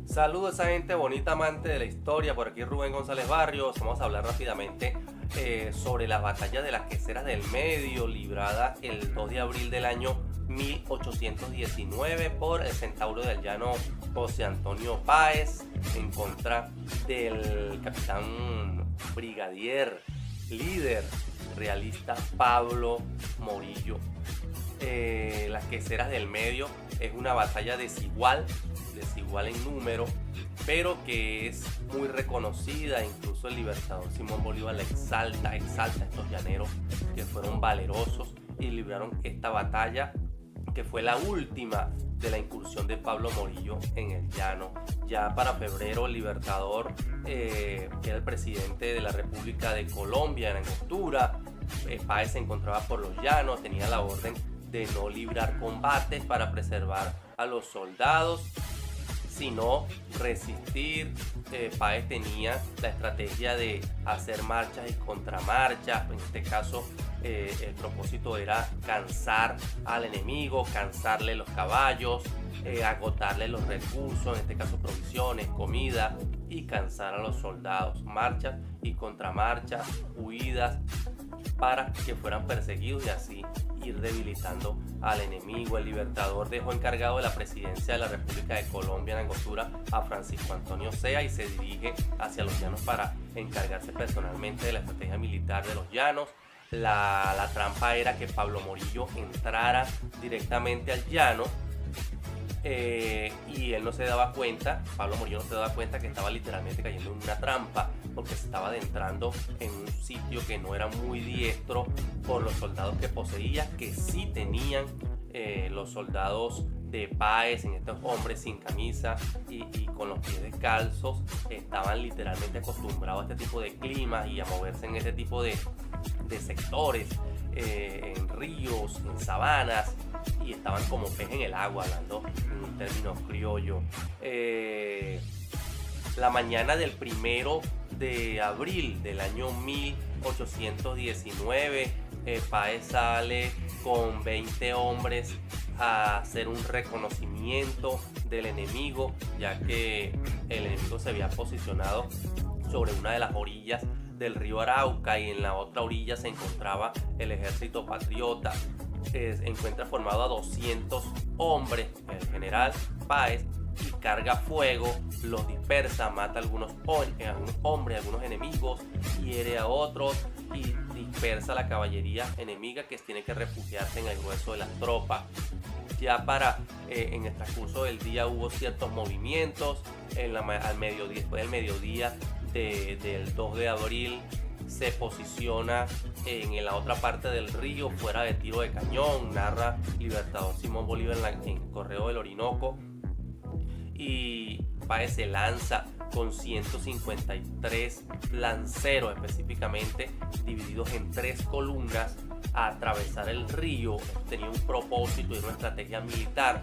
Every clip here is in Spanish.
Saludos a esa gente bonita, amante de la historia. Por aquí Rubén González Barrios. Vamos a hablar rápidamente sobre la batalla de las Queseras del Medio, librada el 2 de abril del año 1819 por el centauro del llano José Antonio Páez en contra del capitán brigadier, líder realista Pablo Morillo. Las Queseras del Medio es una batalla desigual en número, pero que es muy reconocida. Incluso el libertador Simón Bolívar la exalta a estos llaneros que fueron valerosos y libraron esta batalla, que fue la última de la incursión de Pablo Morillo en el llano. Ya para febrero el libertador, que era el presidente de la República de Colombia en Angostura, Páez se encontraba por los llanos, tenía la orden de no librar combates para preservar a los soldados, sino resistir. Páez tenía la estrategia de hacer marchas y contramarchas. En este caso, el propósito era cansar al enemigo, cansarle los caballos, agotarle los recursos, en este caso provisiones, comida, y cansar a los soldados. Marchas y contramarchas, huidas, para que fueran perseguidos y así ir debilitando al enemigo. El libertador dejó encargado de la presidencia de la República de Colombia en Angostura a Francisco Antonio Sea y se dirige hacia los llanos para encargarse personalmente de la estrategia militar de los llanos. La trampa era que Pablo Morillo entrara directamente al llano, y él no se daba cuenta, Pablo Morillo no se daba cuenta que estaba literalmente cayendo en una trampa, porque se estaba adentrando en un sitio que no era muy diestro por los soldados que poseía, que sí tenían los soldados de Páez. En estos hombres sin camisa y con los pies descalzos, estaban literalmente acostumbrados a este tipo de clima y a moverse en este tipo de sectores, en ríos, en sabanas, y estaban como pez en el agua, hablando en un término criollo. La mañana del 1 de abril del año 1819, Páez sale con 20 hombres a hacer un reconocimiento del enemigo, ya que el enemigo se había posicionado sobre una de las orillas del río Arauca y en la otra orilla se encontraba el ejército patriota. Encuentra formado a 200 hombres el general Páez y carga fuego, los dispersa, mata a algunos hombres, a algunos enemigos, hiere a otros y dispersa la caballería enemiga, que tiene que refugiarse en el grueso de las tropas. Ya en el transcurso del día hubo ciertos movimientos. Al mediodía, después del mediodía del 2 de abril, se posiciona en la otra parte del río, fuera de tiro de cañón, narra libertador Simón Bolívar en Correo del Orinoco. Y Páez se lanza con 153 lanceros específicamente, divididos en 3 columnas, a atravesar el río. Tenía un propósito y una estrategia militar.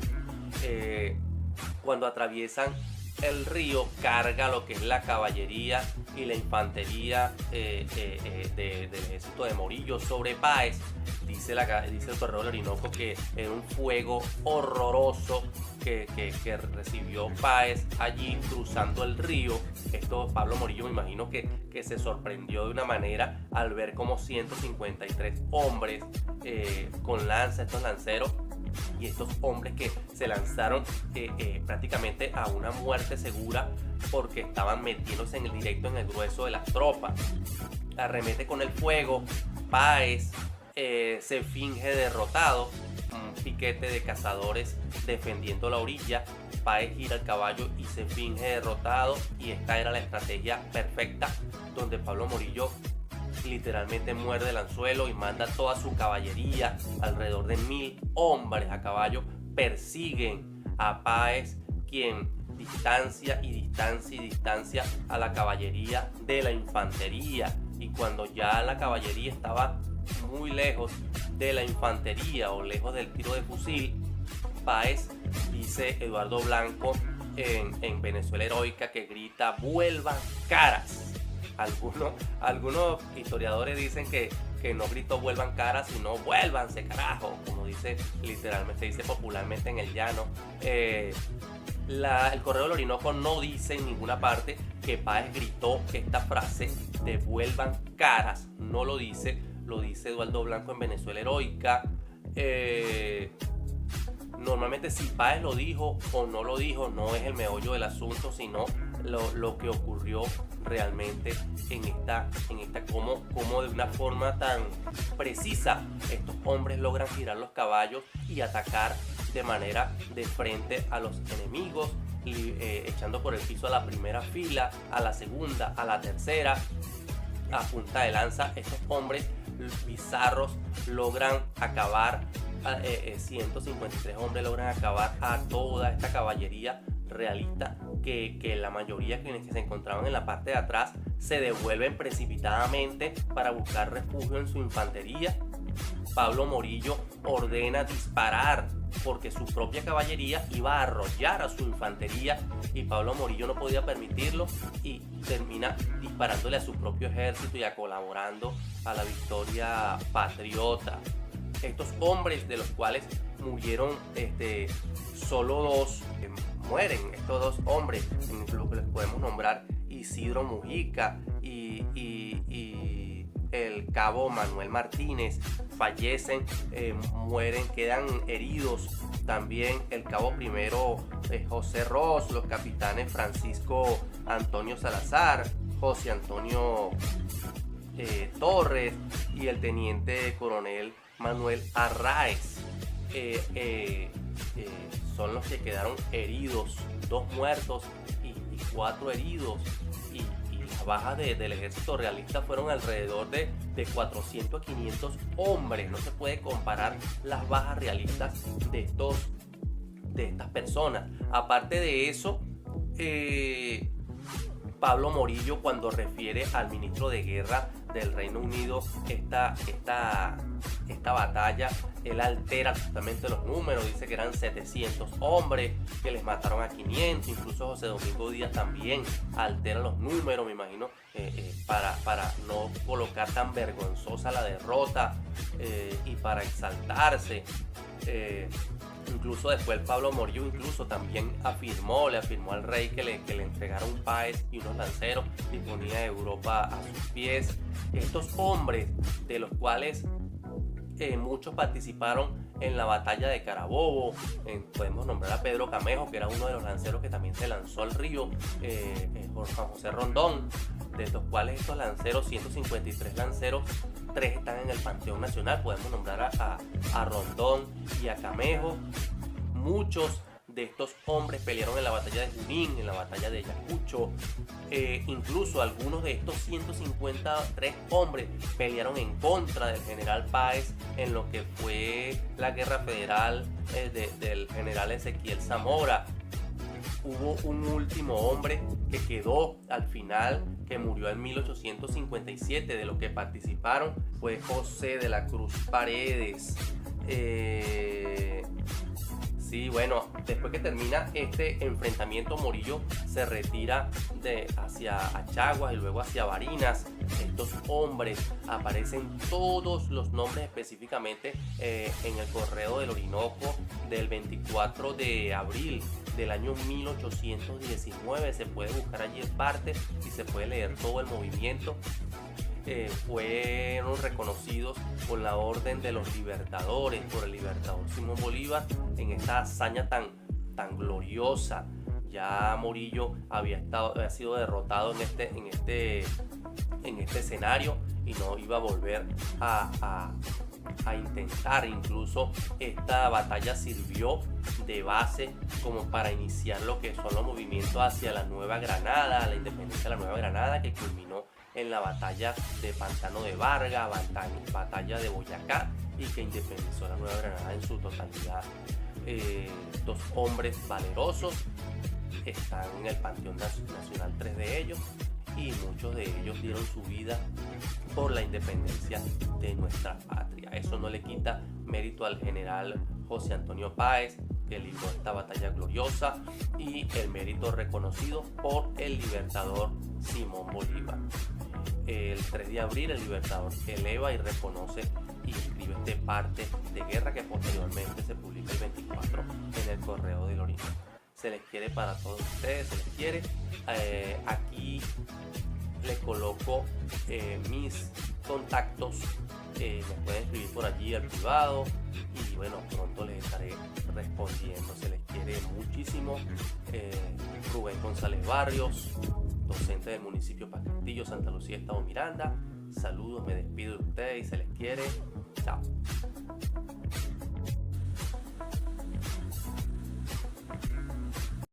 Cuando atraviesan el río, carga lo que es la caballería y la infantería del ejército de Morillo sobre Páez. Dice el Correo del Orinoco que era un fuego horroroso que recibió Páez allí cruzando el río. Pablo Morillo, me imagino que se sorprendió de una manera al ver como 153 hombres con lanza, estos lanceros, y estos hombres que se lanzaron prácticamente a una muerte segura, porque estaban metiéndose en el grueso de las tropas. Arremete con el fuego. Páez se finge derrotado, un piquete de cazadores defendiendo la orilla. Páez gira el caballo y se finge derrotado, y esta era la estrategia perfecta, donde Pablo Morillo literalmente muerde el anzuelo y manda toda su caballería, alrededor de 1000 hombres a caballo, persiguen a Páez, quien distancia a la caballería de la infantería. Y cuando ya la caballería estaba muy lejos de la infantería o lejos del tiro de fusil, Páez, dice Eduardo Blanco en Venezuela Heroica, que grita: vuelvan caras. Algunos historiadores dicen que no gritó vuelvan caras, sino vuélvanse carajo, como dice popularmente en el llano. El Correo del Orinoco no dice en ninguna parte que Páez gritó esta frase de vuelvan caras, no lo dice, lo dice Eduardo Blanco en Venezuela Heroica. Normalmente si Páez lo dijo o no lo dijo no es el meollo del asunto, sino lo que ocurrió realmente en esta como de una forma tan precisa estos hombres logran girar los caballos y atacar de manera de frente a los enemigos, echando por el piso a la primera fila, a la segunda, a la tercera, a punta de lanza. Estos hombres bizarros logran acabar, 153 hombres logran acabar a toda esta caballería realista que la mayoría quienes se encontraban en la parte de atrás se devuelven precipitadamente para buscar refugio en su infantería. Pablo Morillo ordena disparar porque su propia caballería iba a arrollar a su infantería y Pablo Morillo no podía permitirlo y termina disparándole a su propio ejército y colaborando a la victoria patriota. Estos hombres, de los cuales murieron solo dos, mueren estos dos hombres, en lo que les podemos nombrar Isidro Mujica y el cabo Manuel Martínez, fallecen, mueren, quedan heridos también el cabo primero José Ros, los capitanes Francisco Antonio Salazar, José Antonio Torres y el teniente coronel Manuel Arraez. Son los que quedaron heridos, 2 muertos y 4 heridos, y las bajas del ejército realista fueron alrededor de 400 a 500 hombres. No se puede comparar las bajas realistas de estas personas. Aparte de eso, Pablo Morillo, cuando refiere al ministro de Guerra del Reino Unido esta batalla, él altera justamente los números, dice que eran 700 hombres, que les mataron a 500, incluso José Domingo Díaz también altera los números, me imagino, para no colocar tan vergonzosa la derrota y para exaltarse. Incluso después Pablo Morillo también le afirmó al rey que le entregara un Páez y unos lanceros y ponía a Europa a sus pies. Estos hombres, de los cuales muchos participaron en la batalla de Carabobo, podemos nombrar a Pedro Camejo, que era uno de los lanceros que también se lanzó al río, Juan José Rondón, de los cuales estos lanceros, 153 lanceros, 3 están en el Panteón Nacional. Podemos nombrar a Rondón y a Camejo. Muchos de estos hombres pelearon en la batalla de Junín, en la batalla de Ayacucho. Incluso algunos de estos 153 hombres pelearon en contra del general Páez en lo que fue la guerra federal del general Ezequiel Zamora. Hubo un último hombre que quedó al final, que murió en 1857. De los que participaron fue José de la Cruz Paredes. Sí, bueno, después que termina este enfrentamiento, Morillo se retira hacia Achaguas y luego hacia Barinas. Estos hombres, aparecen todos los nombres específicamente en el Correo del Orinoco del 24 de abril del año 1819. Se puede buscar allí en parte y se puede leer todo el movimiento. Fueron reconocidos por la Orden de los Libertadores, por el libertador Simón Bolívar, en esta hazaña tan gloriosa. Ya Morillo había sido derrotado en este escenario y no iba a volver a intentar. Incluso esta batalla sirvió de base como para iniciar lo que son los movimientos hacia la Nueva Granada, la independencia de la Nueva Granada, que culminó en la batalla de Pantano de Vargas, batalla de Boyacá, y que independizó la Nueva Granada en su totalidad. Dos hombres valerosos están en el Panteón Nacional, 3 de ellos, y muchos de ellos dieron su vida por la independencia de nuestra patria. Eso no le quita mérito al general José Antonio Páez, que libró esta batalla gloriosa, y el mérito reconocido por el libertador Simón Bolívar. el 3 de abril el Libertador eleva y reconoce y escribe este parte de guerra que posteriormente se publica el 24 en el Correo del Oriente. Se les quiere para todos ustedes, se les quiere. Aquí les coloco mis contactos, me pueden escribir por allí al privado y bueno, pronto les estaré respondiendo. Se les quiere muchísimo. Rubén González Barrios, docente del municipio Pascatillo, Santa Lucía, Estado Miranda. Saludos, me despido de ustedes y se les quiere. Chao.